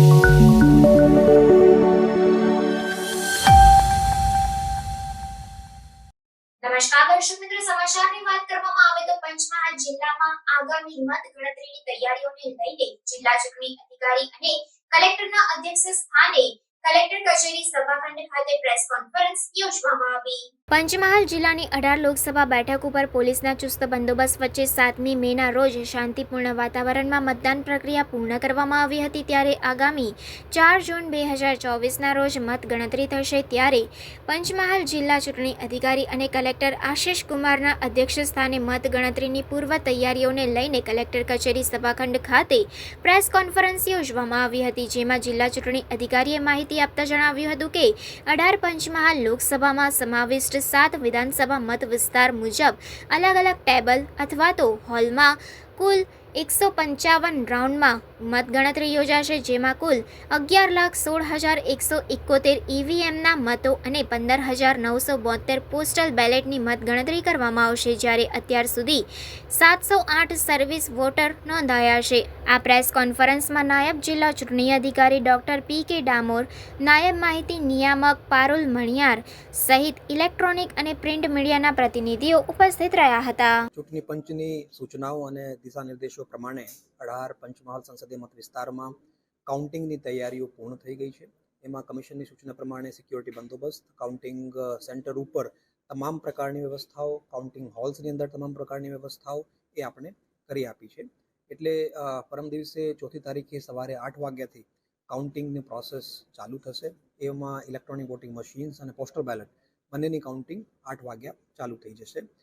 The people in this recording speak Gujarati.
નમસ્કાર દર્શક મિત્રો, સમાચારની વાત કરવામાં આવે તો પંચમહાલ જિલ્લામાં આગામી મતગણતરીની તૈયારીઓને લઈને જિલ્લા ચૂંટણી અધિકારી અને કલેક્ટરના અધ્યક્ષ સ્થાને કલેક્ટર કચેરી સભાખંડ ખાતે પ્રેસ કોન્ફરન્સ યોજવામાં આવી। પંચમહાલ જિલ્લાની 18 લોકસભા બેઠક ઉપર પોલીસના ચુસ્ત બંદોબસ્ત વચ્ચે 7મી મેના રોજ શાંતિપૂર્ણ વાતાવરણમાં મતદાન પ્રક્રિયા પૂર્ણ કરવામાં આવી હતી। ત્યારે આગામી 4 જૂન 2024ના રોજ મતગણતરી થશે। ત્યારે પંચમહાલ જિલ્લા ચૂંટણી અધિકારી અને કલેક્ટર આશિષ કુમારના અધ્યક્ષસ્થાને મતગણતરીની પૂર્વ તૈયારીઓને લઈને કલેક્ટર કચેરી સભાખંડ ખાતે પ્રેસ કોન્ફરન્સ યોજવામાં આવી હતી, જેમાં જિલ્લા ચૂંટણી અધિકારીએ માહિતી આપતા જણાવ્યું હતું કે 18 પંચમહાલ લોકસભામાં સમાવિષ્ટ 7 વિધાનસભા મત વિસ્તાર મુજબ અલગ અલગ ટેબલ અથવા તો હોલમાં કુલ 155 રાઉન્ડમાં મતગણતરી યોજાશે, જેમાં કુલ 11,16,171 ઈવીએમના મતો અને 15,972 પોસ્ટલ બેલેટની મતગણતરી કરવામાં આવશે। જ્યારે અત્યાર સુધી 708 સર્વિસ વોટર નોંધાયા છે। આ પ્રેસ કોન્ફરન્સમાં નાયબ જિલ્લા ચૂંટણી અધિકારી ડોક્ટર પી.કે. ડામોર, નાયબ માહિતી નિયામક પારુલ મણિયાર સહિત ઇલેક્ટ્રોનિક અને પ્રિન્ટ મીડિયાના પ્રતિનિધિઓ ઉપસ્થિત રહ્યા હતા। ચૂંટણી પંચની સૂચનાઓ અને દિશા નિર્દેશો પ્રમાણે 18 પંચમહાલ સંસદીય મત વિસ્તારમાં કાઉન્ટિંગની તૈયારીઓ પૂર્ણ થઈ ગઈ છે। એમાં કમિશનની સૂચના પ્રમાણે સિક્યોરિટી બંદોબસ્ત, કાઉન્ટિંગ સેન્ટર ઉપર તમામ પ્રકારની વ્યવસ્થાઓ, કાઉન્ટિંગ હોલ્સની અંદર તમામ પ્રકારની વ્યવસ્થાઓ એ આપણે કરી આપી છે। એટલે પરમ દિવસે 4મી તારીખે સવારે 8 વાગ્યાથી કાઉન્ટિંગની પ્રોસેસ ચાલુ થશે। એમાં ઇલેક્ટ્રોનિક વોટિંગ મશીન્સ અને પોસ્ટલ બેલેટ બંનેની કાઉન્ટિંગ 8 વાગ્યા ચાલુ થઈ જશે।